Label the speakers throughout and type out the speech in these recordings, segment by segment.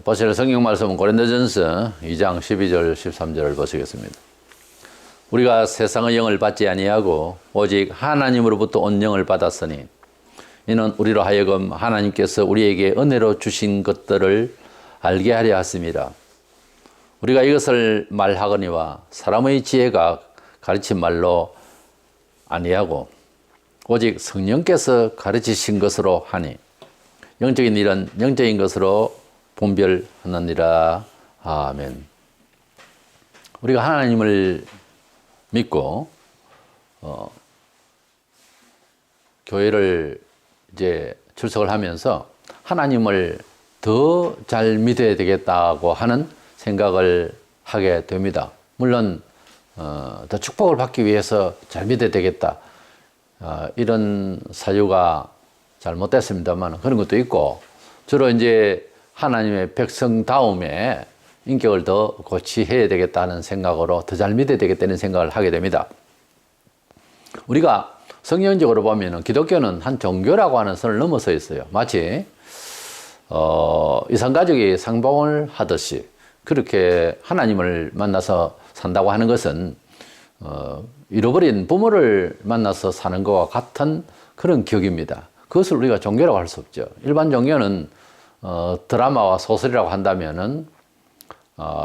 Speaker 1: 보실 성경 말씀은 고린도전서 2장 12절 13절을 보시겠습니다. 우리가 세상의 영을 받지 아니하고 오직 하나님으로부터 온 영을 받았으니 이는 우리로 하여금 하나님께서 우리에게 은혜로 주신 것들을 알게 하려 하심이라. 우리가 이것을 말하거니와 사람의 지혜가 가르친 말로 아니하고 오직 성령께서 가르치신 것으로 하니 영적인 일은 영적인 것으로 분별하느니라. 아멘. 우리가 하나님을 믿고 교회를 이제 출석을 하면서 하나님을 더 잘 믿어야 되겠다고 하는 생각을 하게 됩니다. 물론 더 축복을 받기 위해서 잘 믿어야 되겠다 이런 사유가 잘못됐습니다만 그런 것도 있고, 주로 이제 하나님의 백성다움에 인격을 더 고치해야 되겠다는 생각으로 더 잘 믿어야 되겠다는 생각을 하게 됩니다. 우리가 성경적으로 보면 기독교는 한 종교라고 하는 선을 넘어서 있어요. 마치 이산가족이 상봉을 하듯이 그렇게 하나님을 만나서 산다고 하는 것은 잃어버린 부모를 만나서 사는 것과 같은 그런 격입니다. 그것을 우리가 종교라고 할 수 없죠. 일반 종교는 드라마와 소설이라고 한다면은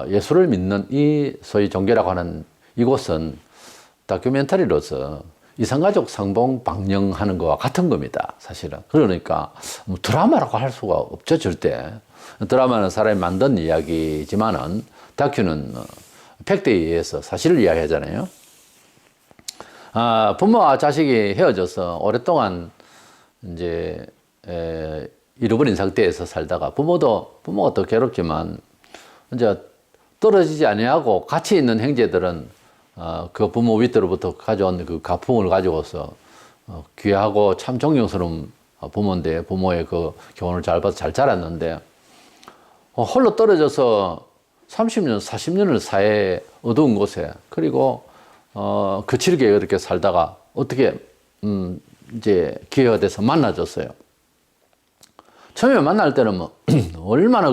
Speaker 1: 예수를 믿는 이 소위 종교라고 하는 이곳은 다큐멘터리로서 이산가족 상봉 방영하는 것과 같은 겁니다, 사실은. 그러니까 뭐 드라마라고 할 수가 없죠, 절대. 드라마는 사람이 만든 이야기지만은 다큐는 팩트에 의해서 사실을 이야기하잖아요. 부모와 자식이 헤어져서 오랫동안 이제 잃어버린 상태에서 살다가 부모가 더 괴롭지만 이제 떨어지지 아니하고 같이 있는 형제들은 그 부모 윗대로부터 가져온 그 가풍을 가지고서 귀하고 참 존경스러운 부모인데, 부모의 그 교훈을 잘 받아서 잘 자랐는데 홀로 떨어져서 30년, 40년을 사회 어두운 곳에, 그리고 거칠게 그렇게 살다가 어떻게 이제 기회가 돼서 만나졌어요. 처음에 만날 때는 뭐 얼마나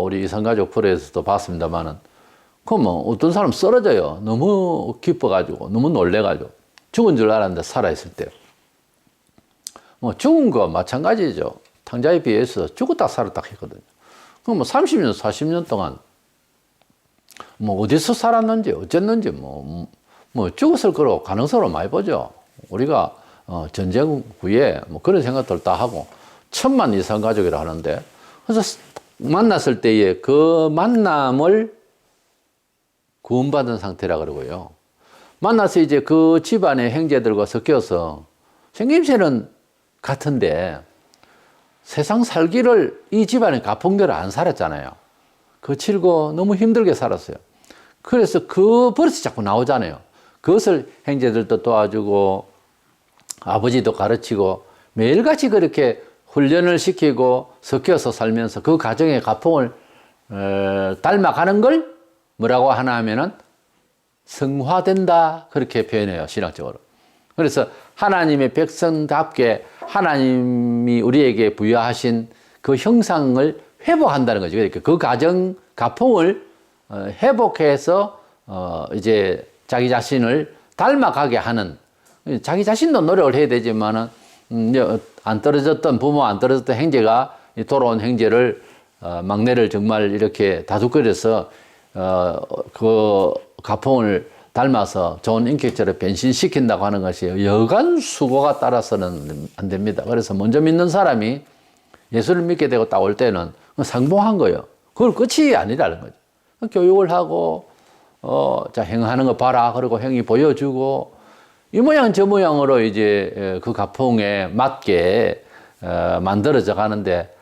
Speaker 1: 우리 이산가족 프로에서도 봤습니다만은 뭐 어떤 사람 쓰러져요. 너무 기뻐가지고, 너무 놀래가지고 죽은 줄 알았는데 살아있을 때. 뭐 죽은 거 마찬가지죠. 탕자에 비해서 죽었다 살았다 했거든요. 그럼 뭐 30년, 40년 동안 뭐 어디서 살았는지 어쨌는지 뭐 죽었을 거로 가능성으로 많이 보죠. 우리가 전쟁 후에 뭐 그런 생각들 다 하고 천만 이상 가족이라 하는데, 그래서 만났을 때에 그 만남을 구원받은 상태라 그러고요. 만나서 이제 그 집안의 형제들과 섞여서 생김새는 같은데 세상 살기를 이 집안의 가풍대로 안 살았잖아요. 거칠고 너무 힘들게 살았어요. 그래서 그 버릇이 자꾸 나오잖아요. 그것을 형제들도 도와주고 아버지도 가르치고 매일같이 그렇게 훈련을 시키고 섞여서 살면서 그 가정의 가풍을 닮아가는 걸 뭐라고 하나 하면은 성화된다, 그렇게 표현해요, 신학적으로. 그래서 하나님의 백성답게 하나님이 우리에게 부여하신 그 형상을 회복한다는 거죠. 그러니까 그 가정 가풍을 회복해서 이제 자기 자신을 닮아가게 하는, 자기 자신도 노력을 해야 되지만은 안 떨어졌던 부모, 안 떨어졌던 형제가 돌아온 형제를 막내를 정말 이렇게 다독거려서 그 가풍을 닮아서 좋은 인격체로 변신시킨다고 하는 것이 여간 수고가 따라서는 안 됩니다. 그래서 먼저 믿는 사람이 예수를 믿게 되고 딱 올 때는 상봉한 거예요. 그걸 끝이 아니라는 거죠. 교육을 하고 자, 행하는 거 봐라, 그리고 행위 보여주고 이 모양 저 모양으로 이제 그 가풍에 맞게 만들어져 가는데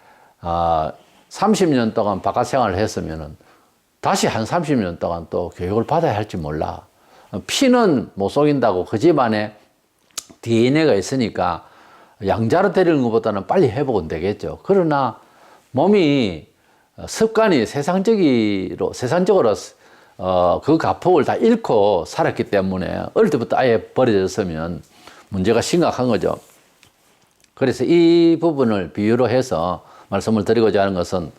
Speaker 1: 30년 동안 바깥 생활을 했으면은 다시 한 30년 동안 또 교육을 받아야 할지 몰라. 피는 못 속인다고 그 집안에 DNA가 있으니까 양자로 때리는 것보다는 빨리 회복은 되겠죠. 그러나 몸이 습관이 세상적으로 그 가폭을 다 잃고 살았기 때문에 어릴 때부터 아예 버려졌으면 문제가 심각한 거죠. 그래서 이 부분을 비유로 해서 말씀을 드리고자 하는 것은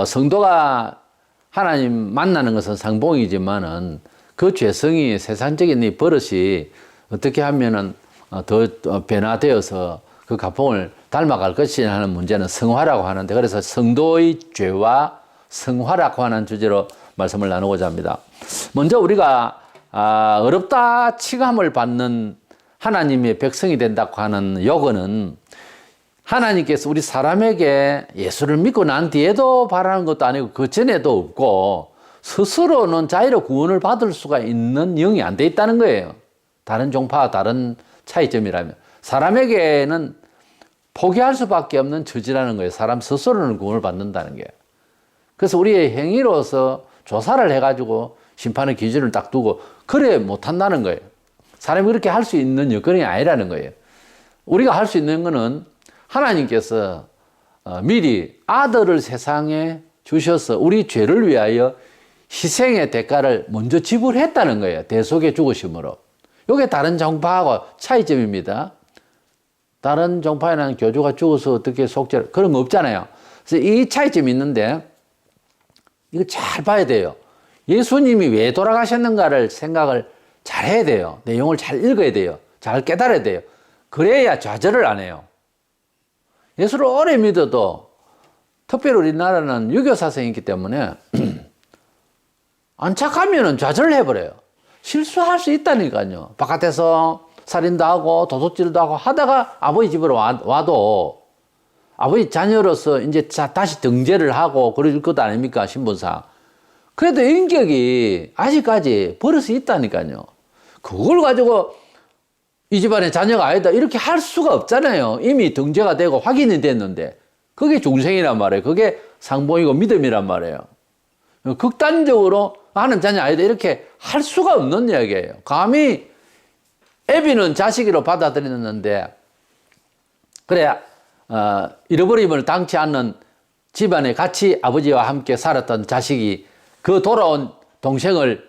Speaker 1: 성도가 하나님 만나는 것은 상봉이지만은 그 죄성이 세상적인 이 버릇이 어떻게 하면은 더 변화되어서 그 가풍을 닮아갈 것이냐 하는 문제는 성화라고 하는데, 그래서 성도의 죄와 성화라고 하는 주제로 말씀을 나누고자 합니다. 먼저 우리가 어렵다 칭함을 받는 하나님의 백성이 된다고 하는 요건은, 하나님께서 우리 사람에게 예수를 믿고 난 뒤에도 바라는 것도 아니고 그 전에도 없고 스스로는 자유로 구원을 받을 수가 있는 영이 안 돼 있다는 거예요. 다른 종파와 다른 차이점이라면 사람에게는 포기할 수밖에 없는 처지라는 거예요. 사람 스스로는 구원을 받는다는 게. 그래서 우리의 행위로서 조사를 해가지고 심판의 기준을 딱 두고 그래 못한다는 거예요. 사람이 그렇게 할 수 있는 여건이 아니라는 거예요. 우리가 할 수 있는 거는 하나님께서 미리 아들을 세상에 주셔서 우리 죄를 위하여 희생의 대가를 먼저 지불했다는 거예요. 대속의 죽으심으로. 이게 다른 종파하고 차이점입니다. 다른 종파에는 교주가 죽어서 어떻게 속죄를, 그런 거 없잖아요. 그래서 이 차이점이 있는데 이거 잘 봐야 돼요. 예수님이 왜 돌아가셨는가를 생각을 잘 해야 돼요. 내용을 잘 읽어야 돼요. 잘 깨달아야 돼요. 그래야 좌절을 안 해요. 예수를 오래 믿어도, 특별히 우리나라는 유교 사상이기 때문에 안착하면 좌절을 해버려요. 실수할 수 있다니까요. 바깥에서 살인도 하고 도둑질도 하고 하다가 아버지 집으로 와도 아버지 자녀로서 이제 다시 등재를 하고 그럴 것 아닙니까, 신분상. 그래도 인격이 아직까지 버릇이 있다니까요. 그걸 가지고 이 집안의 자녀가 아니다 이렇게 할 수가 없잖아요. 이미 등재가 되고 확인이 됐는데. 그게 중생이란 말이에요. 그게 상봉이고 믿음이란 말이에요. 극단적으로 하는 자녀 아니다 이렇게 할 수가 없는 이야기예요. 감히 애비는 자식으로 받아들였는데, 그래 잃어버림을 당치 않는 집안에 같이 아버지와 함께 살았던 자식이 그 돌아온 동생을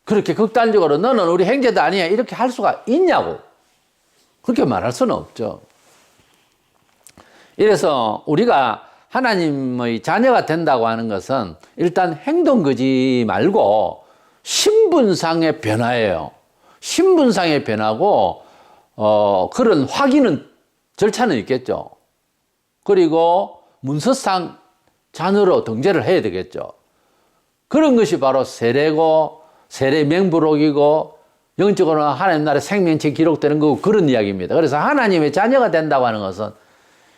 Speaker 1: 그렇게 극단적으로 너는 우리 형제도 아니야 이렇게 할 수가 있냐고. 그렇게 말할 수는 없죠. 이래서 우리가 하나님의 자녀가 된다고 하는 것은 일단 행동거지 말고 신분상의 변화예요. 신분상의 변화고 그런 확인은 절차는 있겠죠. 그리고 문서상 자녀로 등재를 해야 되겠죠. 그런 것이 바로 세례고 세례 명부록이고 영적으로는 하나님 나라의 생명체 기록되는 거고 그런 이야기입니다. 그래서 하나님의 자녀가 된다고 하는 것은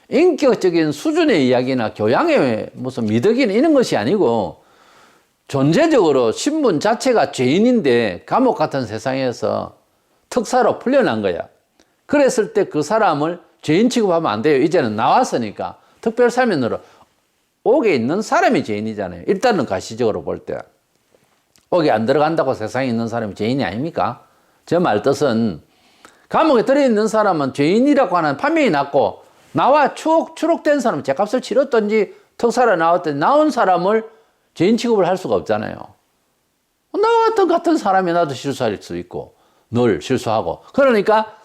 Speaker 1: 인격적인 수준의 이야기나 교양의 무슨 미덕이나 이런 것이 아니고 존재적으로 신분 자체가 죄인인데 감옥 같은 세상에서 특사로 풀려난 거야. 그랬을 때 그 사람을 죄인 취급하면 안 돼요. 이제는 나왔으니까. 특별사면으로 옥에 있는 사람이 죄인이잖아요. 일단은 가시적으로 볼 때. 옥에 안 들어간다고 세상에 있는 사람이 죄인이 아닙니까? 저 말 뜻은 감옥에 들어있는 사람은 죄인이라고 하는 판명이 났고 나와 추록된 사람은 죄값을 치렀든지 특사로 나왔든지 나온 사람을 죄인 취급을 할 수가 없잖아요. 나와 같은 사람이 나도 실수할 수 있고 늘 실수하고. 그러니까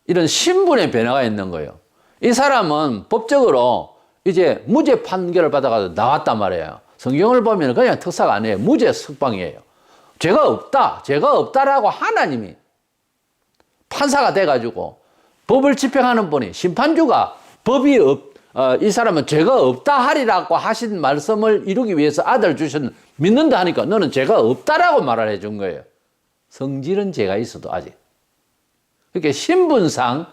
Speaker 1: 이런 신분의 변화가 있는 거예요. 이 사람은 법적으로 이제 무죄 판결을 받아가지고 나왔단 말이에요. 성경을 보면 그냥 특사가 아니에요. 무죄 석방이에요. 죄가 없다라고 하나님이 판사가 돼가지고 법을 집행하는 분이 심판주가 이 사람은 죄가 없다 하리라고 하신 말씀을 이루기 위해서 아들 주셨는 믿는다 하니까 너는 죄가 없다라고 말을 해준 거예요. 성질은 죄가 있어도 아직. 그러니까 신분상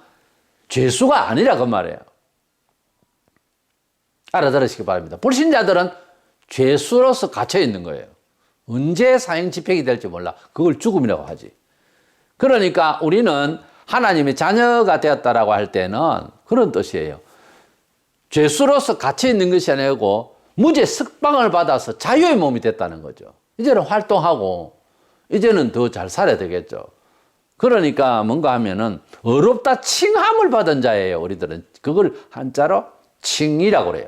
Speaker 1: 죄수가 아니라 그 말이에요. 알아들으시기 바랍니다. 불신자들은 죄수로서 갇혀 있는 거예요. 언제 사형 집행이 될지 몰라. 그걸 죽음이라고 하지. 그러니까 우리는 하나님의 자녀가 되었다라고 할 때는 그런 뜻이에요. 죄수로서 갇혀 있는 것이 아니고 무죄 석방을 받아서 자유의 몸이 됐다는 거죠. 이제는 활동하고 이제는 더 잘 살아야 되겠죠. 그러니까 뭔가 하면은 어렵다 칭함을 받은 자예요. 우리들은 그걸 한자로 칭이라고 그래요.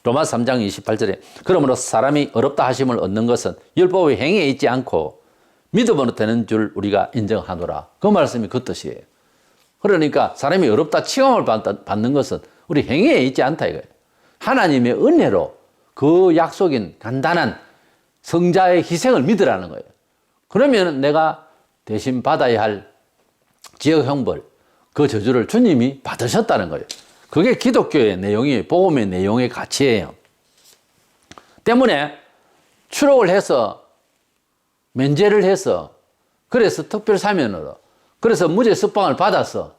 Speaker 1: 로마서 3장 28절에 그러므로 사람이 어렵다 하심을 얻는 것은 율법의 행위에 있지 않고 믿음으로 되는 줄 우리가 인정하노라. 그 말씀이 그 뜻이에요. 그러니까 사람이 어렵다 칭함을 받는 것은 우리 행위에 있지 않다 이거예요. 하나님의 은혜로 그 약속인 간단한 성자의 희생을 믿으라는 거예요. 그러면 내가 대신 받아야 할 지역 형벌, 그 저주를 주님이 받으셨다는 거예요. 그게 기독교의 내용이, 복음의 내용의 가치예요. 때문에 추록을 해서, 면제를 해서, 그래서 특별 사면으로, 그래서 무죄 석방을 받아서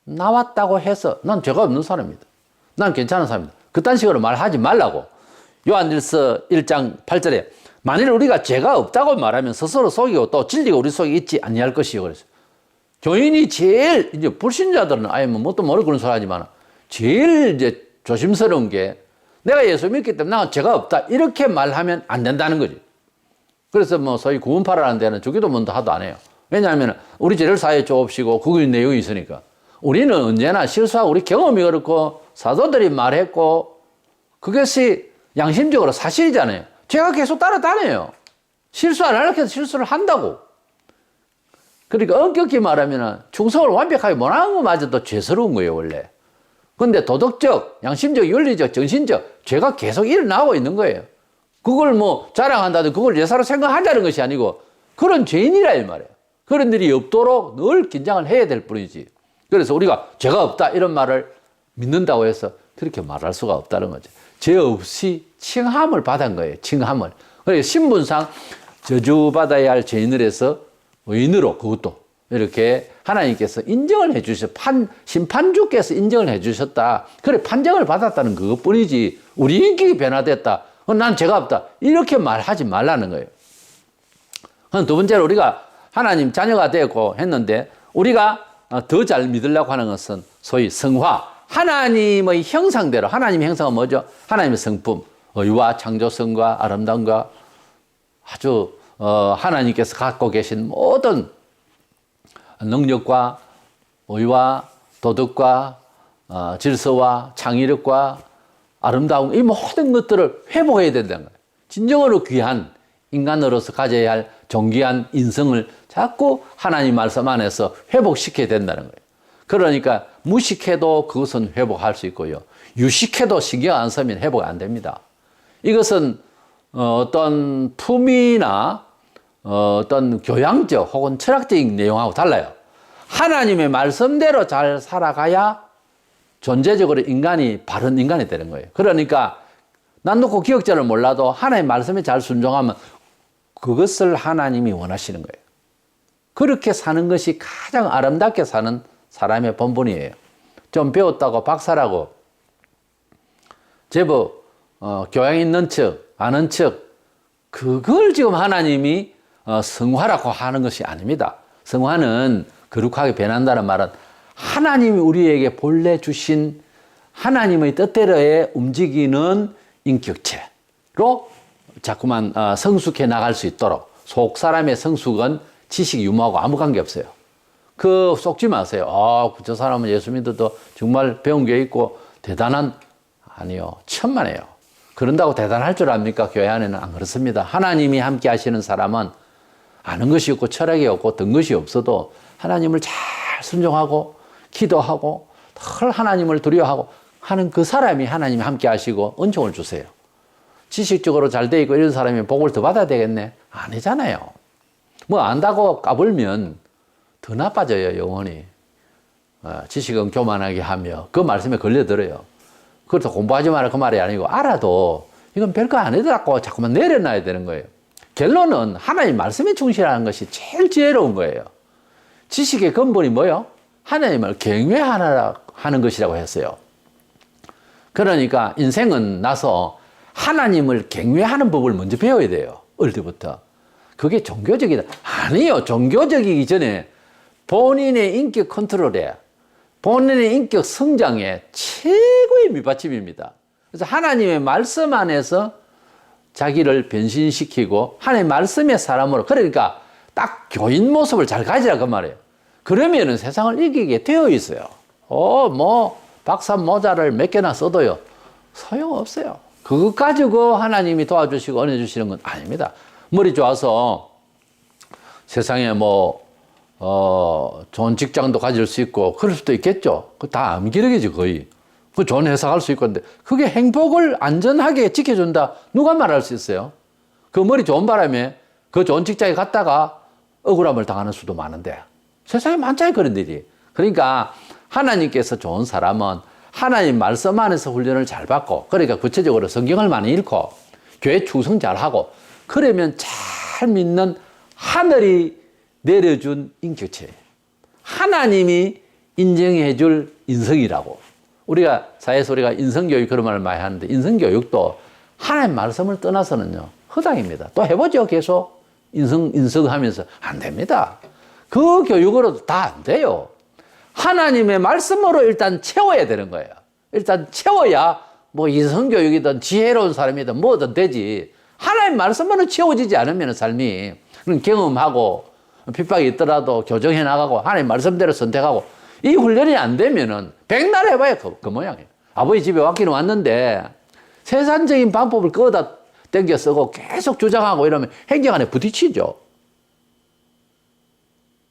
Speaker 1: 나왔다고 해서 난 죄가 없는 사람입니다. 난 괜찮은 사람입니다. 그딴 식으로 말하지 말라고. 요한일서 1장 8절에 만일 우리가 죄가 없다고 말하면 스스로 속이고 또 진리가 우리 속에 있지 아니할 것이요. 그래서 교인이 제일 이제 불신자들은 아예 뭐 뭣도 모르고 그런 소리 하지만 제일 이제 조심스러운 게 내가 예수 믿기 때문에 나는 죄가 없다 이렇게 말하면 안 된다는 거지. 그래서 뭐 소위 구원파라는 데는 주기도문도 하도 안 해요. 왜냐하면 우리 죄를 사해 주옵시고 그게 내용이 있으니까. 우리는 언제나 실수하고 우리 경험이 그렇고 사도들이 말했고 그것이 양심적으로 사실이잖아요. 제가 계속 따라다녀요. 실수 안 하려고 해서 실수를 한다고. 그러니까 엄격히 말하면 충성을 완벽하게 못하는 것마저도 죄스러운 거예요, 원래. 근데 도덕적, 양심적, 윤리적, 정신적 죄가 계속 일어나고 있는 거예요. 그걸 뭐 자랑한다든 그걸 예사로 생각하자는 것이 아니고 그런 죄인이라 이 말이에요. 그런 일이 없도록 늘 긴장을 해야 될 뿐이지. 그래서 우리가 죄가 없다 이런 말을 믿는다고 해서 그렇게 말할 수가 없다는 거죠. 죄 없이 칭함을 받은 거예요. 칭함을. 그래서 신분상 저주받아야 할 죄인을 해서 의인으로 그것도 이렇게 하나님께서 인정을 해 주셨, 심판주께서 인정을 해 주셨다. 그래 판정을 받았다는 그것뿐이지 우리 인격이 변화됐다. 난 죄가 없다. 이렇게 말하지 말라는 거예요. 두 번째로 우리가 하나님 자녀가 되고 했는데 우리가 더 잘 믿으려고 하는 것은 소위 성화. 하나님의 형상대로, 하나님의 형상은 뭐죠? 하나님의 성품, 의와 창조성과 아름다움과 아주 하나님께서 갖고 계신 모든 능력과 의와 도덕과 질서와 창의력과 아름다움 이 모든 것들을 회복해야 된다는 거예요. 진정으로 귀한 인간으로서 가져야 할 존귀한 인성을 자꾸 하나님 말씀 안에서 회복시켜야 된다는 거예요. 그러니까 무식해도 그것은 회복할 수 있고요. 유식해도 신경 안 쓰면 회복 안 됩니다. 이것은 어떤 품위나 어떤 교양적 혹은 철학적인 내용하고 달라요. 하나님의 말씀대로 잘 살아가야 존재적으로 인간이 바른 인간이 되는 거예요. 그러니까 난 놓고 기억자를 몰라도 하나님의 말씀에 잘 순종하면 그것을 하나님이 원하시는 거예요. 그렇게 사는 것이 가장 아름답게 사는 사람의 본분이에요. 좀 배웠다고 박사라고 제법 교양 있는 척, 아는 척 그걸 지금 하나님이 성화라고 하는 것이 아닙니다. 성화는 거룩하게 변한다는 말은 하나님이 우리에게 본래 주신 하나님의 뜻대로의 움직이는 인격체로 자꾸만 성숙해 나갈 수 있도록 속 사람의 성숙은 지식 유무하고 아무 관계 없어요. 그 속지 마세요. 저 사람은 예수 믿어도 정말 배운 게 있고 대단한 아니요. 천만에요. 그런다고 대단할 줄 압니까? 교회 안에는 안 그렇습니다. 하나님이 함께 하시는 사람은 아는 것이 없고 철학이 없고 든 것이 없어도 하나님을 잘 순종하고 기도하고 늘 하나님을 두려워하고 하는 그 사람이 하나님이 함께 하시고 은총을 주세요. 지식적으로 잘 돼 있고 이런 사람이 복을 더 받아야 되겠네? 아니잖아요. 뭐 안다고 까불면 더 나빠져요, 영혼이. 지식은 교만하게 하며 그 말씀에 걸려들어요. 그것도 공부하지 마라 그 말이 아니고 알아도 이건 별거 아니더라고 자꾸만 내려놔야 되는 거예요. 결론은 하나님 말씀에 충실하는 것이 제일 지혜로운 거예요. 지식의 근본이 뭐요? 하나님을 경외하는 것이라고 했어요. 그러니까 인생은 나서 하나님을 경외하는 법을 먼저 배워야 돼요. 어릴 때부터. 그게 종교적이다. 아니요. 종교적이기 전에 본인의 인격 컨트롤에 본인의 인격 성장에 최고의 밑받침입니다. 그래서 하나님의 말씀 안에서 자기를 변신시키고 하나님의 말씀의 사람으로 그러니까 딱 교인 모습을 잘 가지라 그 말이에요. 그러면은 세상을 이기게 되어 있어요. 박사 모자를 몇 개나 써도요. 소용없어요. 그것 가지고 하나님이 도와주시고 은혜 주시는 건 아닙니다. 머리 좋아서 세상에 좋은 직장도 가질 수 있고 그럴 수도 있겠죠. 그 다 암기력이지 거의. 그 좋은 회사 갈 수 있고, 근데 그게 행복을 안전하게 지켜준다. 누가 말할 수 있어요? 그 머리 좋은 바람에 그 좋은 직장에 갔다가 억울함을 당하는 수도 많은데 세상에 많잖아요, 그런 일이. 그러니까 하나님께서 좋은 사람은 하나님 말씀 안에서 훈련을 잘 받고, 그러니까 구체적으로 성경을 많이 읽고 교회 충성 잘하고, 그러면 잘 믿는 하늘이 내려준 인격체예요. 하나님이 인정해 줄 인성이라고. 우리가 사회에서 우리가 인성교육 그런 말을 많이 하는데, 인성교육도 하나님 말씀을 떠나서는요 허당입니다. 또 해보죠. 계속 인성하면서 안 됩니다. 그 교육으로도 다 안 돼요. 하나님의 말씀으로 일단 채워야 되는 거예요. 일단 채워야 뭐 인성교육이든 지혜로운 사람이든 뭐든 되지. 하나님 말씀으로 채워지지 않으면 삶이 경험하고 핍박이 있더라도 교정해 나가고 하나님 말씀대로 선택하고, 이 훈련이 안 되면은 백날 해봐야 그 모양이에요. 아버지 집에 왔기는 왔는데 세상적인 방법을 끄다 땡겨 쓰고 계속 주장하고 이러면 행정 안에 부딪히죠.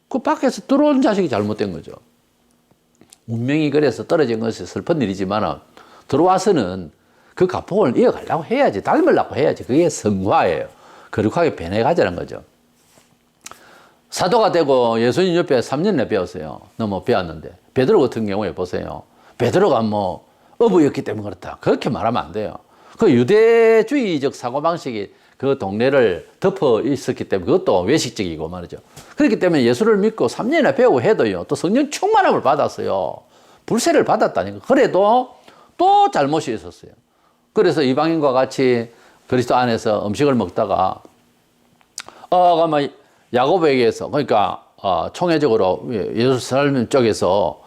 Speaker 1: 그 밖에서 들어온 자식이 잘못된 거죠. 운명이 그래서 떨어진 것이 슬픈 일이지만 들어와서는 그 가폭을 이어가려고 해야지, 닮으려고 해야지. 그게 성화예요. 거룩하게 변해가자는 거죠. 사도가 되고 예수님 옆에 3년이나 배웠어요. 너무 배웠는데. 베드로 같은 경우에 보세요. 베드로가 뭐 어부였기 때문에 그렇다, 그렇게 말하면 안 돼요. 그 유대주의적 사고방식이 그 동네를 덮어 있었기 때문에 그것도 외식적이고 말이죠. 그렇기 때문에 예수를 믿고 3년이나 배우고 해도요, 또 성령 충만함을 받았어요. 불세를 받았다니까. 그래도 또 잘못이 있었어요. 그래서 이방인과 같이 그리스도 안에서 음식을 먹다가 아마 야고보에게서, 그러니까 총회적으로 예루살렘 쪽에서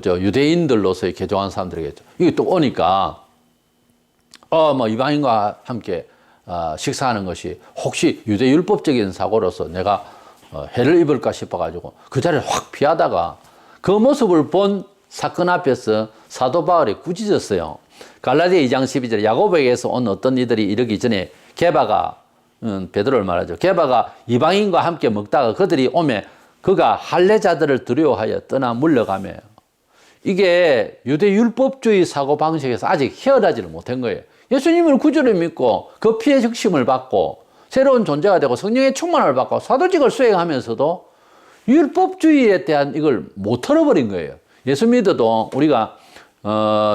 Speaker 1: 저 유대인들로서의 개종한 사람들에게 이게 또 오니까 뭐 이방인과 함께 식사하는 것이 혹시 유대 율법적인 사고로서 내가 해를 입을까 싶어가지고 그 자리를 확 피하다가 그 모습을 본 사건 앞에서 사도 바울이 꾸짖었어요. 갈라디아 2장 12절, 야고보에게서 온 어떤 이들이 이르기 전에 게바가, 베드로를 말하죠. 게바가 이방인과 함께 먹다가 그들이 오매 그가 할례자들을 두려워하여 떠나 물러가며, 이게 유대 율법주의 사고방식에서 아직 헤어나지를 못한 거예요. 예수님을 구주를 믿고 그 피의 적심을 받고 새로운 존재가 되고 성령의 충만을 받고 사도직을 수행하면서도 율법주의에 대한 이걸 못 털어버린 거예요. 예수 믿어도 우리가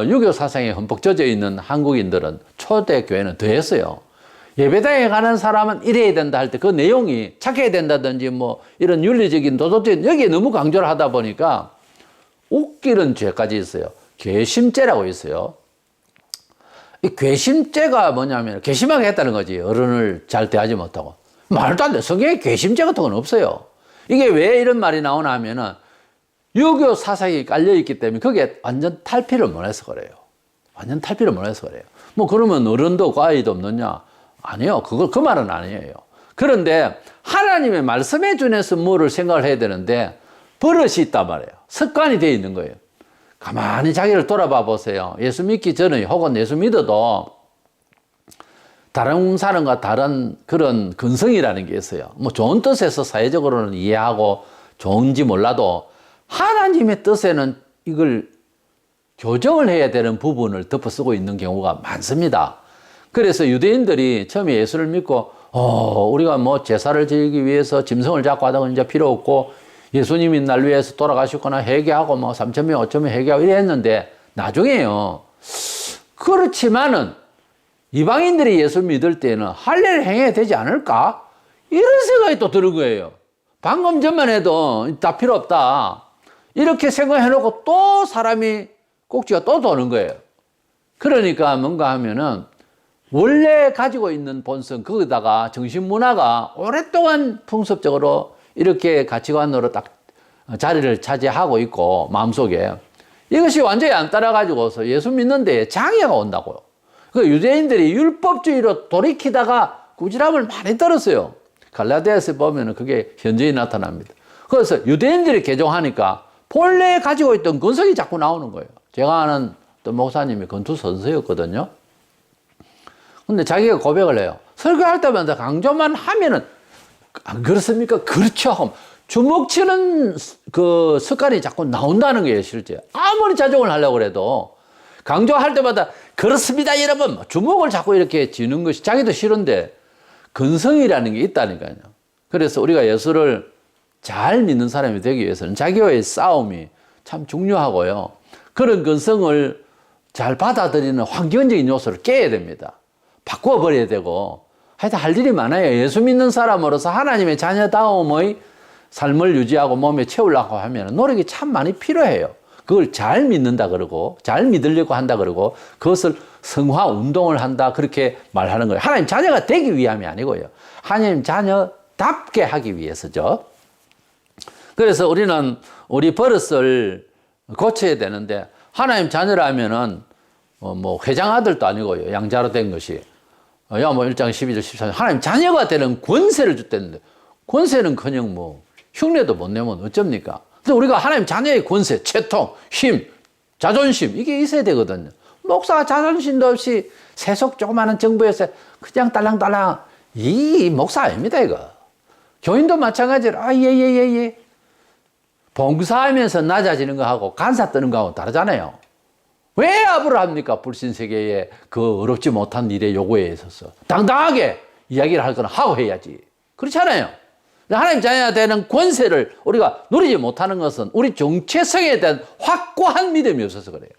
Speaker 1: 유교 사상에 흠뻑 젖어 있는 한국인들은 초대 교회는 더 했어요. 예배당에 가는 사람은 이래야 된다 할 때 그 내용이 착해야 된다든지 뭐 이런 윤리적인 도덕적인 여기에 너무 강조를 하다 보니까 웃기는 죄까지 있어요. 괘씸죄라고 있어요. 이 괘씸죄가 뭐냐면 괘씸하게 했다는 거지. 어른을 잘 대하지 못하고. 말도 안 돼. 성경에 괘씸죄 같은 건 없어요. 이게 왜 이런 말이 나오나 하면은 유교 사상이 깔려있기 때문에 그게 완전 탈피를 못해서 그래요. 완전 탈피를 못해서 그래요. 뭐 그러면 어른도 없고 아이도 없느냐? 아니요. 그 말은 아니에요. 그런데 하나님의 말씀에 준해서 뭐를 생각을 해야 되는데 버릇이 있단 말이에요. 습관이 되어 있는 거예요. 가만히 자기를 돌아봐 보세요. 예수 믿기 전에 혹은 예수 믿어도 다른 사람과 다른 그런 근성이라는 게 있어요. 뭐 좋은 뜻에서 사회적으로는 이해하고 좋은지 몰라도 하나님의 뜻에는 이걸 교정을 해야 되는 부분을 덮어쓰고 있는 경우가 많습니다. 그래서 유대인들이 처음에 예수를 믿고 우리가 뭐 제사를 지기 위해서 짐승을 잡고 하다 보니 이제 필요 없고 예수님이 날 위해서 돌아가셨거나 회개하고 뭐 3,000명, 5,000명 회개하고 이래 했는데 나중에요. 그렇지만은 이방인들이 예수 믿을 때는 할례를 행해야 되지 않을까? 이런 생각이 또 드는 거예요. 방금 전만 해도 다 필요 없다. 이렇게 생각해놓고 또 사람이 꼭지가 또 도는 거예요. 그러니까 뭔가 하면은 원래 가지고 있는 본성, 거기다가 정신문화가 오랫동안 풍습적으로 이렇게 가치관으로 딱 자리를 차지하고 있고 마음속에 이것이 완전히 안 따라가지고서 예수 믿는데 장애가 온다고요. 그 유대인들이 율법주의로 돌이키다가 꾸지람을 많이 떨었어요. 갈라디아서 보면 그게 현저히 나타납니다. 그래서 유대인들이 개종하니까 본래 가지고 있던 근성이 자꾸 나오는 거예요. 제가 아는 또 목사님이 건투 선수였거든요. 근데 자기가 고백을 해요. 설교할 때마다 강조만 하면은 안 그렇습니까? 그렇죠. 주먹 치는 그 습관이 자꾸 나온다는 거예요, 실제. 아무리 자족을 하려고 해도. 강조할 때마다 그렇습니다 여러분 주먹을 자꾸 이렇게 쥐는 것이 자기도 싫은데 근성이라는 게 있다니까요. 그래서 우리가 예수를 잘 믿는 사람이 되기 위해서는 자기와의 싸움이 참 중요하고요. 그런 근성을 잘 받아들이는 환경적인 요소를 깨야 됩니다. 바꿔버려야 되고 하여튼 할 일이 많아요. 예수 믿는 사람으로서 하나님의 자녀다움의 삶을 유지하고 몸에 채우려고 하면 노력이 참 많이 필요해요. 그걸 잘 믿는다 그러고 잘 믿으려고 한다 그러고 그것을 성화 운동을 한다 그렇게 말하는 거예요. 하나님 자녀가 되기 위함이 아니고요. 하나님 자녀답게 하기 위해서죠. 그래서 우리는 우리 버릇을 고쳐야 되는데 하나님 자녀라면은 뭐 회장 아들도 아니고요. 양자로 된 것이 야뭐 1장 12절 13절 하나님 자녀가 되는 권세를 줬다는데 권세는커녕 뭐 흉내도 못 내면 어쩝니까? 그래서 우리가 하나님 자녀의 권세, 채통, 힘, 자존심 이게 있어야 되거든요. 목사가 자존심도 없이 세속 조그마한 정부에서 그냥 딸랑딸랑 이 목사 아닙니다 이거. 교인도 마찬가지로 예예예예 봉사하면서 낮아지는 거하고 간사 뜨는 거하고 다르잖아요. 왜 아부를 합니까? 불신세계의 그 어렵지 못한 일의 요구에 있어서 당당하게 이야기를 할 거는 하고 해야지. 그렇잖아요. 하나님 자녀가 되는 권세를 우리가 누리지 못하는 것은 우리 정체성에 대한 확고한 믿음이 없어서 그래요.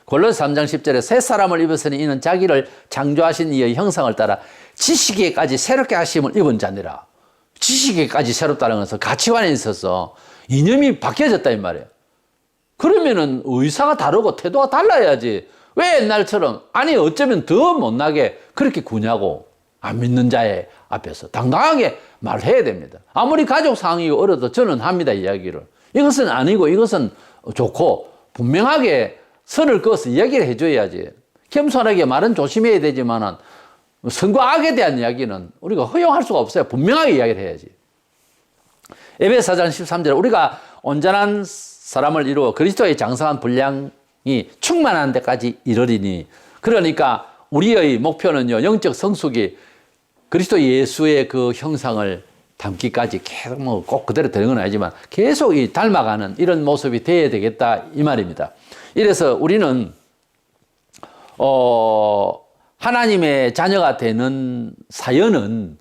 Speaker 1: 골로새 3장 10절에 새 사람을 입었으니 이는 자기를 창조하신 이의 형상을 따라 지식에까지 새롭게 하심을 입은 자니라. 지식에까지 새롭다는 것은 가치관에 있어서 이념이 바뀌어졌다 이 말이에요. 그러면은 의사가 다르고 태도가 달라야지. 왜 옛날처럼 아니 어쩌면 더 못나게 그렇게 구냐고. 안 믿는 자의 앞에서 당당하게 말해야 됩니다. 아무리 가족 상황이 어려도 저는 합니다 이야기를. 이것은 아니고 이것은 좋고 분명하게 선을 그어서 이야기를 해줘야지. 겸손하게 말은 조심해야 되지만은 선과 악에 대한 이야기는 우리가 허용할 수가 없어요. 분명하게 이야기를 해야지. 에베소 4장 13절 우리가 온전한 사람을 이루어 그리스도의 장성한 분량이 충만한 데까지 이르리니 그러니까 우리의 목표는요 영적 성숙이 그리스도 예수의 그 형상을 담기까지 계속 뭐 꼭 그대로 되는 건 아니지만 계속 이 닮아가는 이런 모습이 되어야 되겠다 이 말입니다. 이래서 우리는 하나님의 자녀가 되는 사연은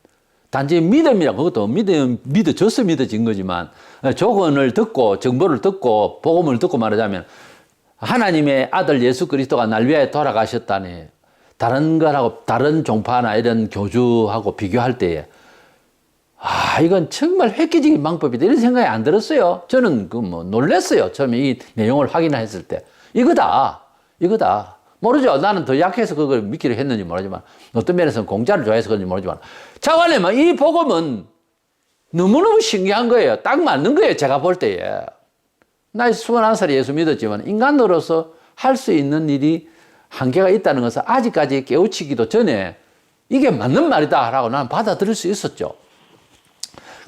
Speaker 1: 단지 믿음이라고 그것도 믿어져서 믿어진 거지만 조건을 듣고 정보를 듣고 복음을 듣고 말하자면 하나님의 아들 예수 그리스도가 날 위하여 돌아가셨다니 다른 거하고 다른 종파나 이런 교주하고 비교할 때에 이건 정말 획기적인 방법이다 이런 생각이 안 들었어요. 저는 놀랐어요. 처음에 이 내용을 확인했을 때 이거다. 모르죠. 나는 더 약해서 그걸 믿기로 했는지 모르지만 어떤 면에서는 공짜를 좋아해서 그런지 모르지만 자관에만 이 복음은 너무너무 신기한 거예요. 딱 맞는 거예요. 제가 볼 때에. 나 21살에 예수 믿었지만 인간으로서 할 수 있는 일이 한계가 있다는 것을 아직까지 깨우치기도 전에 이게 맞는 말이다 라고 나는 받아들일 수 있었죠.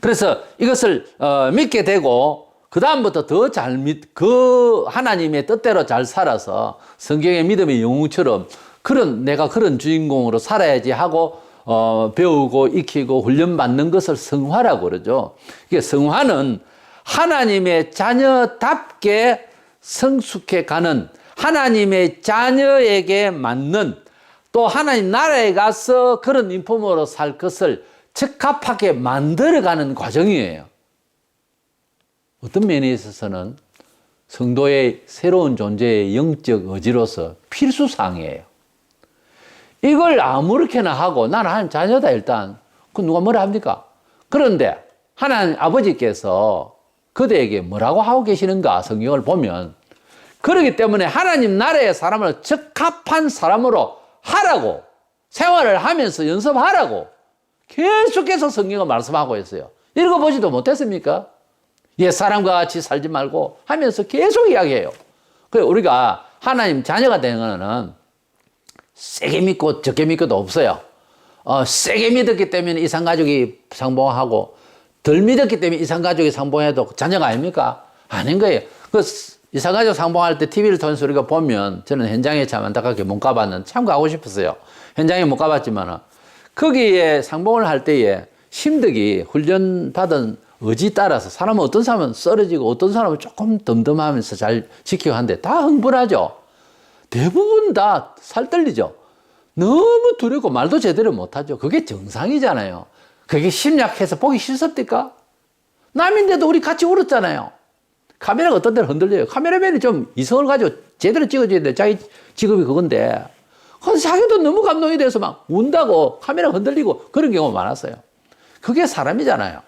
Speaker 1: 그래서 이것을 믿게 되고 그 다음부터 더 잘 그 하나님의 뜻대로 잘 살아서 성경의 믿음의 영웅처럼 내가 그런 주인공으로 살아야지 하고 배우고 익히고 훈련받는 것을 성화라고 그러죠. 이게 성화는 하나님의 자녀답게 성숙해 가는 하나님의 자녀에게 맞는 또 하나님 나라에 가서 그런 인품으로 살 것을 적합하게 만들어가는 과정이에요. 어떤 면에 있어서는 성도의 새로운 존재의 영적 의지로서 필수사항이에요. 이걸 아무렇게나 하고 나는 하나님 자녀다 일단 그 누가 뭐라 합니까? 그런데 하나님 아버지께서 그대에게 뭐라고 하고 계시는가 성경을 보면 그렇기 때문에 하나님 나라의 사람을 적합한 사람으로 하라고 생활을 하면서 연습하라고 계속해서 성경을 말씀하고 있어요. 읽어보지도 못했습니까? 옛사람과 같이 살지 말고 하면서 계속 이야기해요. 그래서 우리가 하나님 자녀가 되는 거는 세게 믿고 적게 믿고도 없어요. 세게 믿었기 때문에 이산가족이 상봉하고 덜 믿었기 때문에 이산가족이 상봉해도 자녀가 아닙니까? 아닌 거예요. 그 이산가족 상봉할 때 TV를 통해서 우리가 보면 저는 현장에 참 안타깝게 못 가봤는데 참 가고 싶었어요. 현장에 못 가봤지만 거기에 상봉을 할 때에 심득이 훈련받은 의지 따라서 사람은 어떤 사람은 쓰러지고 어떤 사람은 조금 덤덤하면서 잘 지키고 하는데 다 흥분하죠. 대부분 다 살떨리죠. 너무 두렵고 말도 제대로 못하죠. 그게 정상이잖아요. 그게 심약해서 보기 싫습니까? 남인데도 우리 같이 울었잖아요. 카메라가 어떤 때는 흔들려요. 카메라맨이 좀 이성을 가지고 제대로 찍어줘야 돼. 자기 직업이 그건데. 자기도 너무 감동이 돼서 막 운다고 카메라 흔들리고 그런 경우가 많았어요. 그게 사람이잖아요.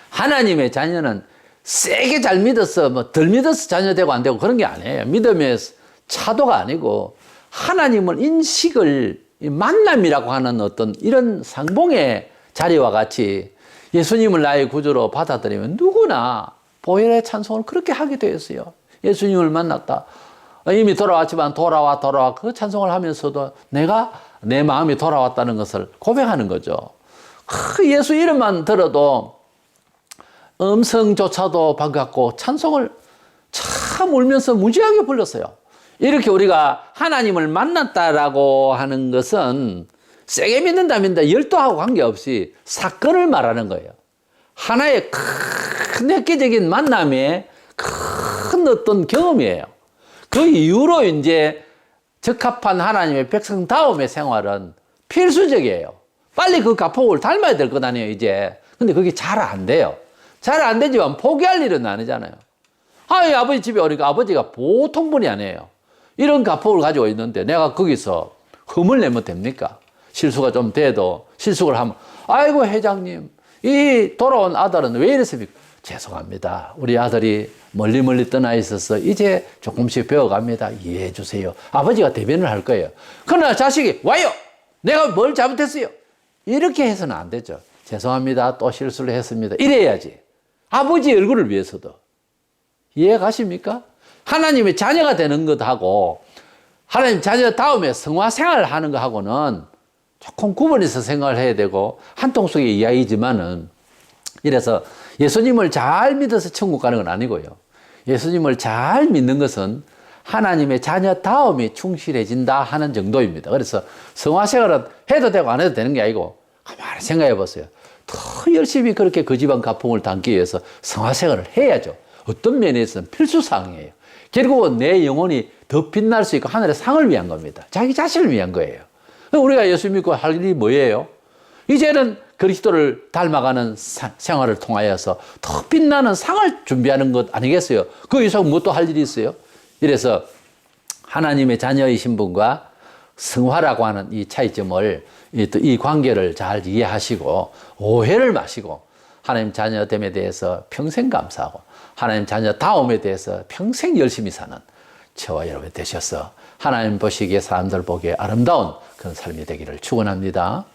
Speaker 1: 하나님의 자녀는 세게 잘 믿어서 뭐 덜 믿어서 자녀 되고 안 되고 그런 게 아니에요. 믿음의 차도가 아니고 하나님을 인식을 만남이라고 하는 어떤 이런 상봉의 자리와 같이 예수님을 나의 구주로 받아들이면 누구나 보혈의 찬송을 그렇게 하게 되었어요. 예수님을 만났다. 이미 돌아왔지만 돌아와 그 찬송을 하면서도 내가 내 마음이 돌아왔다는 것을 고백하는 거죠. 예수 이름만 들어도 음성조차도 반갑고 찬송을 참 울면서 무지하게 불렀어요. 이렇게 우리가 하나님을 만났다라고 하는 것은 세게 믿는다 열도하고 관계없이 사건을 말하는 거예요. 하나의 큰 획기적인 만남의 큰 어떤 경험이에요. 그 이후로 이제 적합한 하나님의 백성다움의 생활은 필수적이에요. 빨리 그 가폭을 닮아야 될 것 아니에요, 이제. 근데 그게 잘 안 돼요. 잘 안 되지만 포기할 일은 아니잖아요. 아버지 집에 오니까 아버지가 보통 분이 아니에요. 이런 가폭을 가지고 있는데 내가 거기서 흠을 내면 됩니까? 실수가 좀 돼도 실수를 하면 아이고 회장님 이 돌아온 아들은 왜 이랬습니까? 죄송합니다. 우리 아들이 멀리 떠나 있어서 이제 조금씩 배워갑니다. 이해해 주세요. 아버지가 대변을 할 거예요. 그러나 자식이 와요. 내가 뭘 잘못했어요. 이렇게 해서는 안 되죠. 죄송합니다. 또 실수를 했습니다. 이래야지. 아버지 얼굴을 위해서도. 이해 가십니까? 하나님의 자녀가 되는 것하고 하나님 자녀 다음에 성화 생활을 하는 것하고는 조금 구분해서 생각을 해야 되고 한통속의 이야기지만은 이래서 예수님을 잘 믿어서 천국 가는 건 아니고요. 예수님을 잘 믿는 것은 하나님의 자녀 다음이 충실해진다 하는 정도입니다. 그래서 성화 생활은 해도 되고 안 해도 되는 게 아니고 가만히 생각해 보세요. 더 열심히 그렇게 그 집안 가풍을 담기 위해서 성화 생활을 해야죠. 어떤 면에서는 필수사항이에요. 결국은 내 영혼이 더 빛날 수 있고 하늘의 상을 위한 겁니다. 자기 자신을 위한 거예요. 우리가 예수 믿고 할 일이 뭐예요? 이제는 그리스도를 닮아가는 생활을 통하여서 더 빛나는 상을 준비하는 것 아니겠어요? 그 이상 뭐 또 할 일이 있어요? 이래서 하나님의 자녀이신 분과 성화라고 하는 이 차이점을 이 관계를 잘 이해하시고 오해를 마시고 하나님 자녀됨에 대해서 평생 감사하고 하나님 자녀 다움에 대해서 평생 열심히 사는 저와 여러분 되셔서 하나님 보시기에 사람들 보기에 아름다운 그런 삶이 되기를 축원합니다.